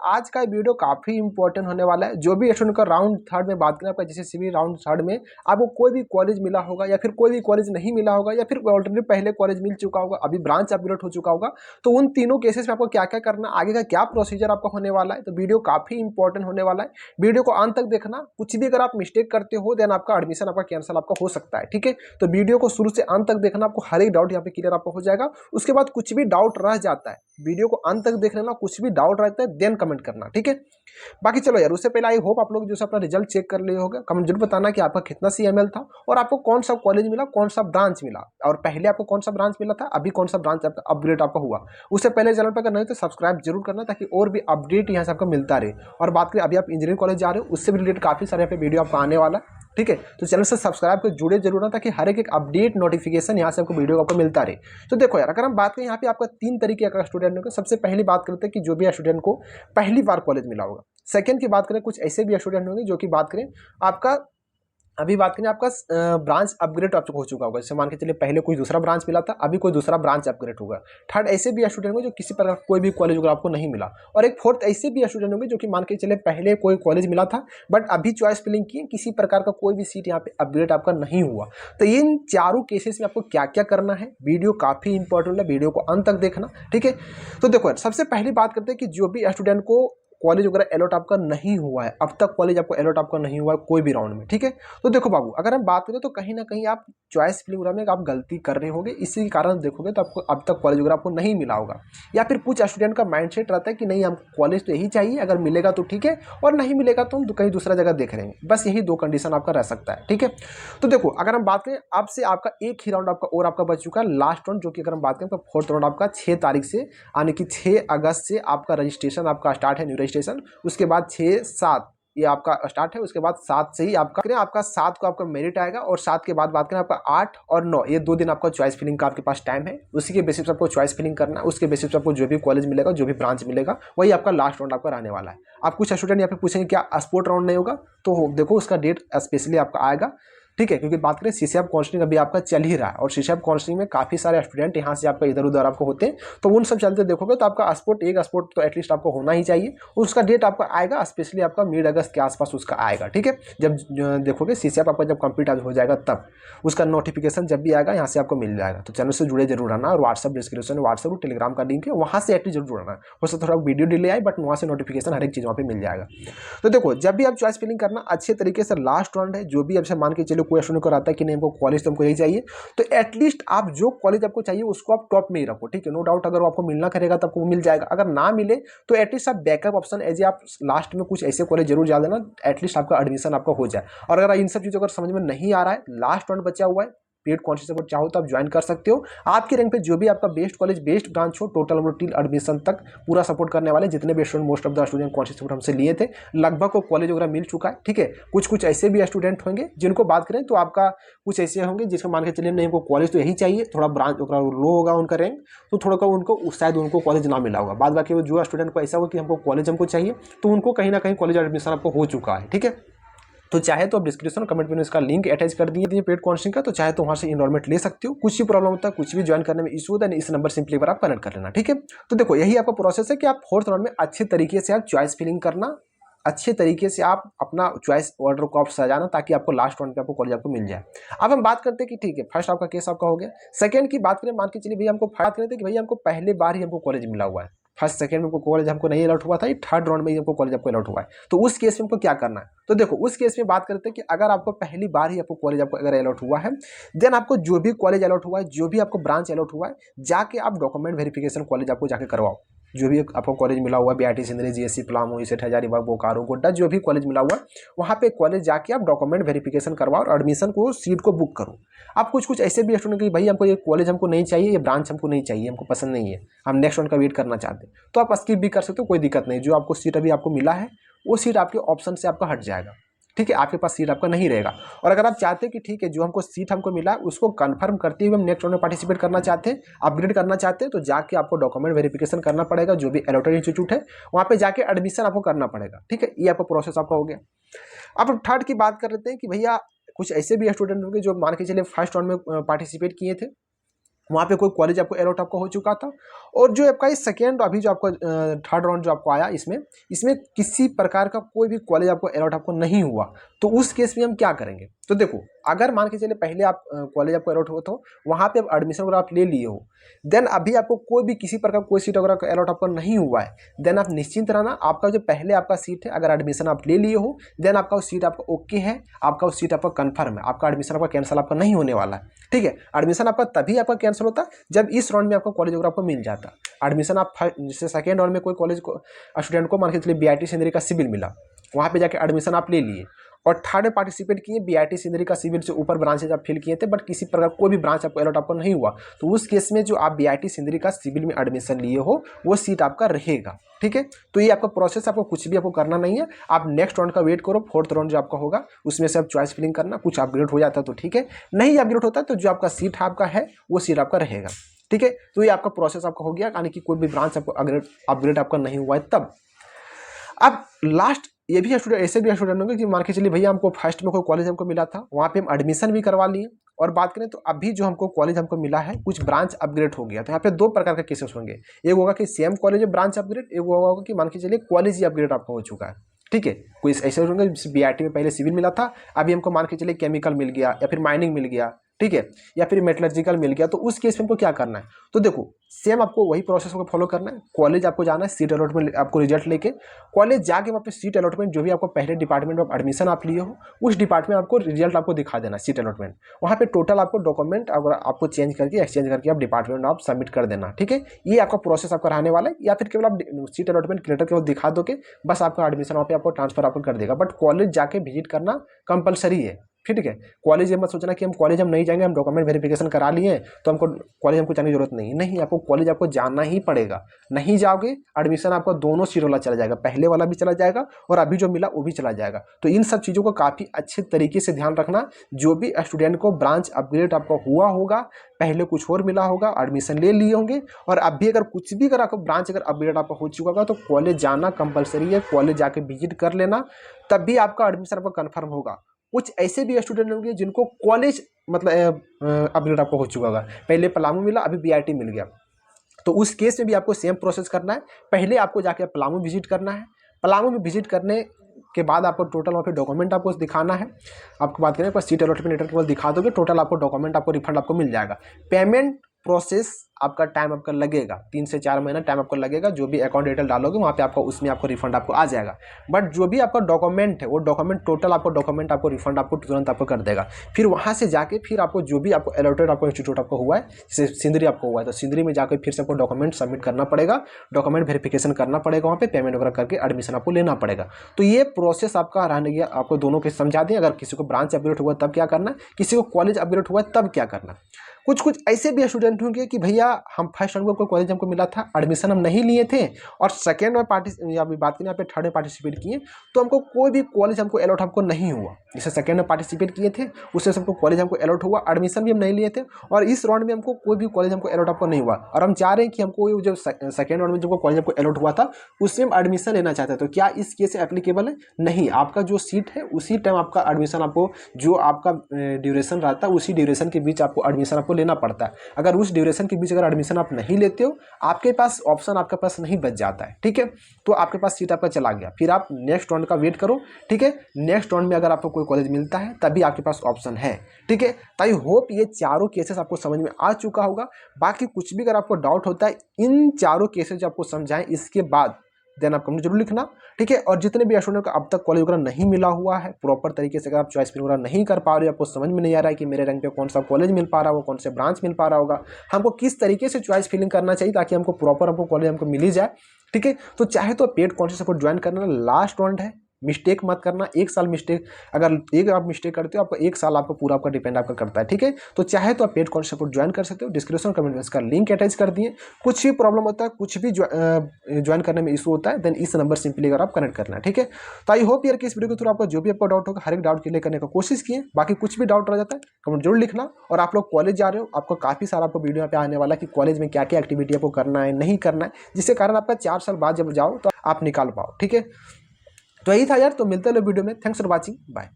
आज का वीडियो काफ़ी इंपॉर्टेंट होने वाला है। जो भी स्टूडेंट का राउंड थर्ड में बात करें, आपका जैसे सिविल राउंड थर्ड में आपको कोई भी कॉलेज मिला होगा या फिर कोई भी कॉलेज नहीं मिला होगा या फिर ऑलरेडी पहले कॉलेज मिल चुका होगा, अभी ब्रांच अपग्रेड हो चुका होगा, तो उन तीनों केसेस में आपको क्या क्या करना, आगे का क्या प्रोसीजर आपका होने वाला है। तो वीडियो काफ़ी इंपॉर्टेंट होने वाला है, वीडियो को अंत तक देखना। कुछ भी अगर आप मिस्टेक करते हो देन आपका एडमिशन आपका कैंसिल आपका हो सकता है, ठीक है। तो वीडियो को शुरू से अंत तक देखना, आपको हर एक डाउट यहाँ पे क्लियर आपका हो जाएगा। उसके बाद कुछ भी डाउट रह जाता है, वीडियो को अंत तक देख लेना, कुछ भी डाउट रहता है देन कमेंट करना, ठीक है। बाकी चलो यार, उससे पहले आई होप आप लोग जो अपना रिजल्ट चेक कर लिए होगा। कमेंट जरूर बताना कि आपका कितना CML था और आपको कौन सा कॉलेज मिला, कौन सा ब्रांच मिला, और पहले आपको कौन सा ब्रांच मिला था, अभी कौन सा ब्रांच अपग्रेड आपका हुआ। उससे पहले चैनल पर अगर नहीं तो सब्सक्राइब जरूर करना, ताकि और भी अपडेट यहाँ से आपको मिलता रहे। और बात करें अभी आप इंजीनियरिंग कॉलेज जा रहे हो, उससे भी रिलेटेड काफ़ी सारे यहाँ पे वीडियो आपको आने वाला है, ठीक है। तो चैनल से सब्सक्राइब कर जुड़े जरूर ना, ताकि हर एक अपडेट नोटिफिकेशन यहाँ से आपको वीडियो आपको मिलता रहे। तो देखो यार, अगर हम बात करें यहाँ पे आपका 3 तरीके का स्टूडेंट होगा। सबसे पहली बात करते हैं कि जो भी स्टूडेंट को पहली बार कॉलेज मिला होगा। सेकंड की बात करें, कुछ ऐसे भी स्टूडेंट होंगे जो कि बात करें आपका अभी बात करें आपका ब्रांच अपग्रेड आप हो चुका होगा। जैसे मान के चलिए पहले कोई दूसरा ब्रांच मिला था, अभी कोई दूसरा ब्रांच अपग्रेड होगा। थर्ड ऐसे भी स्टूडेंट होंगे जो किसी प्रकार कोई भी कॉलेज वगैरह आपको नहीं मिला। और एक फोर्थ ऐसे भी स्टूडेंट होंगे जो कि मान के चले पहले कोई कॉलेज मिला था बट अभी चॉइस फिलिंग किए, किसी प्रकार का कोई भी सीट यहाँ पे अपग्रेड आपका नहीं हुआ। तो इन चारों केसेस में आपको क्या क्या करना है, वीडियो काफ़ी इंपॉर्टेंट है, वीडियो को अंत तक देखना, ठीक है। तो देखो यार, सबसे पहली बात करते हैं कि जो भी स्टूडेंट को कॉलेज वगैरह अलॉट आपका नहीं हुआ है, अब तक कॉलेज आपको अलॉट आपका नहीं हुआ है कोई भी राउंड में, ठीक है। तो देखो बाबू, अगर हम बात करें तो कहीं ना कहीं आप चॉइस फिलिंग वगैरह में आप गलती कर रहे होंगे। इसी के कारण देखोगे तो आपको अब तक कॉलेज वगैरह आपको नहीं मिला होगा। या फिर कुछ स्टूडेंट का माइंडसेट रहता है कि नहीं, हम कॉलेज तो यही चाहिए, अगर मिलेगा तो ठीक है और नहीं मिलेगा तो हम कहीं दूसरा जगह देख लेंगे। बस यही दो कंडीशन आपका रह सकता है, ठीक है। तो देखो, अगर हम बात करें, अब से आपका एक ही राउंड आपका और आपका बच चुका है, लास्ट राउंड, जो कि अगर हम बात करें तो फोर्थ राउंड आपका 6 तारीख से, यानी कि 6 अगस्त से आपका रजिस्ट्रेशन आपका स्टार्ट है, न्यू रजिस्ट्रेशन। उसके बाद 6-7 ये आपका स्टार्ट है। उसके बाद 7 से ही आपका 7 को आपका मेरिट आएगा। और 7 के बाद बात करें आपका 8 और 9, ये 2 दिन आपका चॉइस फिलिंग का आपके पास टाइम है। उसी के बेसिस पर आपको चॉइस फिलिंग करना है। उसके बेसिस पर आपको जो भी कॉलेज मिलेगा, जो भी ब्रांच मिलेगा, वही आपका लास्ट राउंड आपका रहने वाला है। आप कुछ स्टूडेंट यहाँ पे पूछेंगे क्या स्पोर्ट राउंड नहीं होगा, तो देखो उसका डेट स्पेशली आपका आएगा, ठीक है। क्योंकि बात करें CCF काउंसलिंग अभी आपका चल ही रहा है और CCF काउंसलिंग में काफ़ी सारे स्टूडेंट यहाँ से आपका इधर उधर आपको होते हैं। तो उन सब चलते देखोगे तो आपका स्पोर्ट, एक स्पोर्ट तो एटलीस्ट आपको होना ही चाहिए। उसका डेट आपका आएगा स्पेशली आपका मिड अगस्त के आसपास उसका आएगा, ठीक है। जब देखोगे CCF आपका जब कंप्लीट हो जाएगा तब उसका नोटिफिकेशन जब भी आएगा यहाँ से आपको मिल जाएगा। तो चैनल से जुड़े जरूर रहना। और व्हाट्सअप डिस्क्रिप्शन, व्हाट्सअप और टेलीग्राम का लिंक है, वहाँ से एटलीस्ट जरूर जुड़ना। हो सकता है थोड़ा वीडियो डिले आए बट वहाँ से नोटिफिकेशन हर एक चीज़ वहाँ पे मिल जाएगा। तो देखो, जब भी आप चॉइस फिलिंग करना अच्छे तरीके से, लास्ट राउंड है, जो भी आपसे मान के चलो कोई स्टूडेंट को रहता है कि नहीं हमको कॉलेज तो हमको यही चाहिए, तो एटलीस्ट आप जो कॉलेज आपको चाहिए उसको आप टॉप में ही रखो, ठीक है। नो डाउट अगर आपको मिलना करेगा तो आपको मिल जाएगा, अगर ना मिले तो एटलीस्ट आप बैकअप ऑप्शन एज आप लास्ट में कुछ ऐसे कॉलेज जरूर जा देना, एटलीस्ट आपका एडमिशन आपका हो जाए। और अगर इन सब चीज़ों अगर समझ में नहीं आ रहा है, लास्ट राउंड बचा हुआ है, पेड कॉन्शियस सपोर्ट चाहो तो आप ज्वाइन कर सकते हो। आपके रैंक पे जो भी आपका बेस्ट कॉलेज, बेस्ट ब्रांच हो, टोटल हम लोग टिल एडमिशन तक पूरा सपोर्ट करने वाले। जितने भी student, most of the student conscious support हमसे लिए थे, लगभग को कॉलेज वगैरह मिल चुका है, ठीक है। कुछ ऐसे भी स्टूडेंट होंगे जिनको बात करें तो आपका कुछ ऐसे होंगे जिसको मान के चलिए नहीं हमको कॉलेज तो यही चाहिए, थोड़ा ब्रांच लो होगा उनका रैंक, तो थोड़ा का उनको शायद उनको कॉलेज ना मिला होगा। बाद बाकी जो स्टूडेंट को ऐसा होगा कि हमको कॉलेज हमको चाहिए, तो उनको कहीं ना कहीं कॉलेज एडमिशन आपको हो चुका है, ठीक है। तो चाहे तो आप डिस्क्रिप्शन कमेंट में इसका लिंक अटैच कर दिए पेड काउंसलिंग का, तो चाहे तो वहाँ से इनरोलमेंट ले सकते हो। कुछ भी प्रॉब्लम होता है, कुछ भी ज्वाइन करने में इशू होता है, इस नंबर सिंपली पर आप कनेक्ट कर लेना, ठीक है। तो देखो, यही आपका प्रोसेस है कि आप फोर्थ राउंड में अच्छे तरीके से आप चॉइस फिलिंग करना, अच्छे तरीके से आप अपना चॉइस ऑर्डर को आप सजाना, ताकि आपको लास्ट राउंड पे आपको कॉलेज आपको मिल जाए। अब हम बात करते हैं कि ठीक है, फर्स्ट आपका केस आपका हो गया। सेकंड की बात करें, मान के चलिए भैया हमको बात करते हैं कि भैया हमको पहले बार ही हमको कॉलेज मिला हुआ है, फर्स्ट सेकंड में कॉलेज हमको नहीं अलॉट हुआ था, ये थर्ड राउंड में ही हमको कॉलेज आपको अलॉट हुआ है। तो उस केस में हमको क्या करना है, तो देखो उस केस में बात करते हैं कि अगर आपको पहली बार ही आपको कॉलेज आपको अगर अलॉट हुआ है, देन आपको जो भी कॉलेज अलॉट हुआ है, जो भी आपको ब्रांच अलॉट हुआ है, जाके आप डॉक्यूमेंट वेरिफिकेशन कॉलेज आपको जाके करवाओ। जो भी आपको कॉलेज मिला हुआ है, BIT सिंदरी, GSC प्लामो, इसेट हजारीबाग, बोकारो, गोड्डा, जो भी कॉलेज मिला हुआ है, वहाँ पे कॉलेज जाके आप डॉक्यूमेंट वेरिफिकेशन करवाओ और एडमिशन को, सीट को बुक करो। आप कुछ ऐसे भी स्टूडेंट कि भाई हमको ये कॉलेज हमको नहीं चाहिए, ये ब्रांच हमको नहीं चाहिए, हमको पसंद नहीं है, हम नेक्स्ट राउंड का वेट करना चाहते हैं, तो आप स्किप भी कर सकते हो, कोई दिक्कत नहीं। जो आपको सीट अभी आपको मिला है, वो सीट आपके ऑप्शन से आपका हट जाएगा, ठीक है। आपके पास सीट आपका नहीं रहेगा। और अगर आप चाहते हैं कि ठीक है, जो हमको सीट हमको मिला है उसको कंफर्म करते हुए हम नेक्स्ट राउंड में पार्टिसिपेट करना चाहते हैं, अपग्रेड करना चाहते हैं, तो जाके आपको डॉक्यूमेंट वेरिफिकेशन करना पड़ेगा। जो भी अलॉटेड इंस्टीट्यूट है वहाँ पे जाके एडमिशन आपको करना पड़ेगा, ठीक है। ये आपका प्रोसेस आपका हो गया। अब थर्ड की बात कर लेते हैं कि भैया कुछ ऐसे भी स्टूडेंट होंगे जो मान के चलिए फर्स्ट राउंड में पार्टिसिपेट किए थे, वहाँ पे कोई कॉलेज आपको अलॉट आपको हो चुका था। और जो आपका इस सेकेंड अभी जो आपको थर्ड राउंड जो आपको आया, इसमें किसी प्रकार का कोई भी कॉलेज आपको अलॉट आपको नहीं हुआ, तो उस केस में हम क्या करेंगे? तो देखो, अगर मान के चलिए पहले आप कॉलेज आपको अलॉट हुआ तो वहाँ पे आप एडमिशन वगैरह आप ले लिए हो, देन अभी आपको कोई भी किसी प्रकार कोई सीट वगैरह अलॉट आपको नहीं हुआ है, देन आप निश्चिंत रहना, आपका जो पहले आपका सीट है अगर एडमिशन आप ले लिए हो, देन आपका उस सीट आपका ओके है, आपका उस सीट आपका कन्फर्म है, आपका एडमिशन आपका कैंसिल आपका नहीं होने वाला है। ठीक है, एडमिशन आपका तभी आपका कैंसिल होता जब इस राउंड में आपका कॉलेज वगैरह आपको मिल जाता। एडमिशन आप जैसे सेकेंड राउंड में कोई कॉलेज को स्टूडेंट को मान के चलिए BIT सिंदरी का सिविल मिला, वहाँ पे जाके एडमिशन आप ले लिए और थर्ड में पार्टिसिपेट किए, BIT सिंदरी का सिविल से ऊपर ब्रांचेज आप फिल किए थे, बट किसी प्रकार कोई भी ब्रांच आपको अलॉट आपको नहीं हुआ, तो उस केस में जो आप BIT सिंदरी का सिविल में एडमिशन लिए हो वो सीट आपका रहेगा। ठीक है, तो ये आपका प्रोसेस, आपको कुछ भी आपको करना नहीं है, आप नेक्स्ट राउंड का वेट करो, फोर्थ राउंड जो आपका होगा उसमें से आप चॉइस फिलिंग करना, कुछ अपग्रेड हो जाता है तो ठीक है, नहीं अपग्रेड होता तो जो आपका सीट आपका है वो सीट आपका रहेगा। ठीक है, तो ये आपका प्रोसेस आपका हो गया, यानी कि कोई भी ब्रांच आपको अपग्रेड आपका नहीं हुआ है तब। अब लास्ट ये भी स्टूडेंट, ऐसे भी स्टूडेंट होंगे कि मान के चलिए भैया हमको फर्स्ट में कोई कॉलेज हमको मिला था, वहाँ पे हम एडमिशन भी करवा लिए, और बात करें तो अभी जो हमको कॉलेज हमको मिला है कुछ ब्रांच अपग्रेड हो गया, तो यहाँ पे दो प्रकार के केसेस होंगे, एक होगा कि सेम कॉलेज है ब्रांच अपग्रेड, एक होगा कि मान के चलिए कॉलेज ही अपग्रेड आपको हो चुका है। ठीक है, कोई ऐसे होंगे BIT में पहले सिविल मिला था, अभी हमको मान के चलिए केमिकल मिल गया या फिर माइनिंग मिल गया, ठीक है, या फिर मेटलर्जिकल मिल गया, तो उस केस में हमको क्या करना है? तो देखो सेम आपको वही प्रोसेस को फॉलो करना है, कॉलेज आपको जाना है, सीट अलॉटमेंट आपको रिजल्ट लेके कॉलेज जाके वहाँ पे सीट अलॉटमेंट जो भी आपको पहले डिपार्टमेंट में एडमिशन आप लिए हो उस डिपार्टमेंट आपको रिजल्ट आपको दिखा देना, सीट अलॉटमेंट, वहाँ पे टोटल आपको डॉक्यूमेंट अगर आपको चेंज करके एक्सचेंज करके आप डिपार्टमेंट में आप सबमिट कर देना। ठीक है, ये आपका प्रोसेस आपका रहने वाला है, या फिर केवल आप सीट अलॉटमेंट क्लियर केवल दिखा दोगे, बस आपका एडमिशन वहाँ पे आपको ट्रांसफर आपको कर देगा, बट कॉलेज जाके विजिट करना कंपलसरी है। ठीक है, कॉलेज ये मत सोचना कि हम कॉलेज हम नहीं जाएंगे, हम डॉक्यूमेंट वेरिफिकेशन करा लिए तो हमको कॉलेज हमको जाने की जरूरत नहीं, आपको कॉलेज आपको जाना ही पड़ेगा, नहीं जाओगे एडमिशन आपका दोनों सीट वाला चला जाएगा, पहले वाला भी चला जाएगा और अभी जो मिला वो भी चला जाएगा। तो इन सब चीज़ों को काफ़ी अच्छे तरीके से ध्यान रखना, जो भी स्टूडेंट को ब्रांच अपग्रेड आपका हुआ होगा, पहले कुछ और मिला होगा, एडमिशन ले लिए होंगे, और अभी अगर कुछ भी अगर आपको ब्रांच अगर अपग्रेड आपका हो चुका होगा तो कॉलेज जाना कंपलसरी है, कॉलेज जाके विजिट कर लेना, तब भी आपका एडमिशन आपका कन्फर्म होगा। कुछ ऐसे भी स्टूडेंट होंगे जिनको कॉलेज मतलब अपग्रेड आपको हो चुका होगा, पहले पलामू मिला अभी BIT मिल गया, तो उस केस में भी आपको सेम प्रोसेस करना है, पहले आपको जाके पलामू विजिट करना है, पलामू में विजिट करने के बाद आपको टोटल वहाँ पे डॉक्यूमेंट आपको दिखाना है, आपको बात करें सीट अलॉटमेंट लेटर केवल दिखा दोगे, टोटल आपको डॉक्यूमेंट आपको रिफंड आपको मिल जाएगा। पेमेंट प्रोसेस आपका टाइम आपका लगेगा, 3 से 4 महीना टाइम आपको लगेगा, जो भी अकाउंट डिटेल डालोगे वहाँ पे आपको उसमें आपको रिफंड आपको आ जाएगा, बट जो भी आपका डॉक्यूमेंट है वो डॉक्यूमेंट टोटल आपको डॉक्यूमेंट आपको रिफंड आपको तुरंत आपको कर देगा। फिर वहाँ से जाके फिर आपको जो भी आपको अलॉटेड आपको इंस्टीट्यूट आपको हुआ है, जैसे सिंदरी आपको हुआ है तो सिंदरी में जाकर फिर से आपको डॉक्यूमेंट सबमिट करना पड़ेगा, डॉक्यूमेंट वेरिफिकेशन करना पड़ेगा, वहाँ पे पेमेंट वगैरह करके एडमिशन आपको लेना पड़ेगा। तो ये प्रोसेस आपका रहने गया, आपको दोनों के समझा दें, अगर किसी को ब्रांच अपग्रेड हुआ तब क्या करना, किसी को कॉलेज अपग्रेड हुआ तब क्या करना। कुछ ऐसे भी स्टूडेंट होंगे कि भैया हम फर्स्ट राउंड को कॉलेज हमको मिला था, एडमिशन हम नहीं लिए थे, और सेकेंड में या बात करें यहाँ पे थर्ड में पार्टिसिपेट किए, तो हमको कोई भी कॉलेज हमको अलॉट हमको नहीं हुआ, जैसे सेकेंड में पार्टिसिपेट किए थे उससे हमको कॉलेज हमको अलॉट हुआ, एडमिशन भी हम नहीं लिए थे, और इस राउंड में हमको कोई भी कॉलेज हमको अलॉट आपको नहीं हुआ, और हम चाह रहे हैं कि हमको जो सेकेंड राउंड में जो कॉलेज हमको अलॉट हुआ था उससे हम एडमिशन लेना चाहते हैं, तो क्या इस केस से एप्लीकेबल है? नहीं, आपका जो सीट है उसी टाइम आपका एडमिशन आपको जो आपका ड्यूरेशन रहता है उसी ड्यूरेशन के बीच आपको एडमिशन आपको लेना पड़ता है। अगर उस ड्यूरेशन के बीच अगर एडमिशन आप नहीं लेते हो, आपके पास ऑप्शन आपके पास नहीं बच जाता है। ठीक है, तो आपके पास सीट आपका चला गया, फिर आप नेक्स्ट राउंड का वेट करो। ठीक है, नेक्स्ट राउंड में अगर आपको कोई कॉलेज मिलता है तभी आपके पास ऑप्शन है। ठीक है, तो आई होप ये चारों केसेस आपको समझ में आ चुका होगा। बाकी कुछ भी अगर आपको डाउट होता है इन चारों केसेस जो आपको समझाएं इसके बाद देन आप कमेंट जरूर लिखना। ठीक है, और जितने भी स्टूडेंट को अब तक कॉलेज वगैरह नहीं मिला हुआ है प्रॉपर तरीके से, अगर आप चॉइस वगैरह नहीं कर पा रहे हो, आपको समझ में नहीं आ रहा है कि मेरे रैंक पे कौन सा कॉलेज मिल पा रहा होगा, कौन से ब्रांच मिल पा रहा होगा, हमको किस तरीके से चॉइस फिलिंग करना चाहिए ताकि हमको प्रॉपर हमको कॉलेज हमको मिल ही जाए। ठीक है, तो चाहे तो पेड कॉन्शियस सपोर्ट ज्वाइन करना, लास्ट राउंड है, मिस्टेक मत करना। एक साल मिस्टेक, अगर एक आप मिस्टेक करते हो आपको एक साल आपको पूरा आपका डिपेंड आपका करता है। ठीक है, तो चाहे तो आप पेड कॉन्शियस सपोर्ट ज्वाइन कर सकते हो, डिस्क्रिप्शन कमेंट में इसका लिंक अटैच कर दिए। कुछ भी प्रॉब्लम होता है, कुछ भी ज्वाइन करने में इशू होता है, देन इस नंबर सिंपली अगर आप कनेक्ट करना है। ठीक है, तो आई होप यार कि इस वीडियो के थ्रू आपका जो भी आपका डाउट होगा हर एक डाउट क्लियर करने का कोशिश किए। बाकी कुछ भी डाउट रह जाता है कमेंट जरूर लिखना। और आप लोग कॉलेज जा रहे हो, आपको काफ़ी सारा आपको वीडियो पे आने वाला है कि कॉलेज में क्या क्या एक्टिविटी आपको करना है नहीं करना है, जिसके कारण आपका 4 साल बाद जब जाओ तो आप निकाल पाओ। ठीक है, तो यही था यार, तो मिलते हैं वीडियो में। Thanks for watching, bye.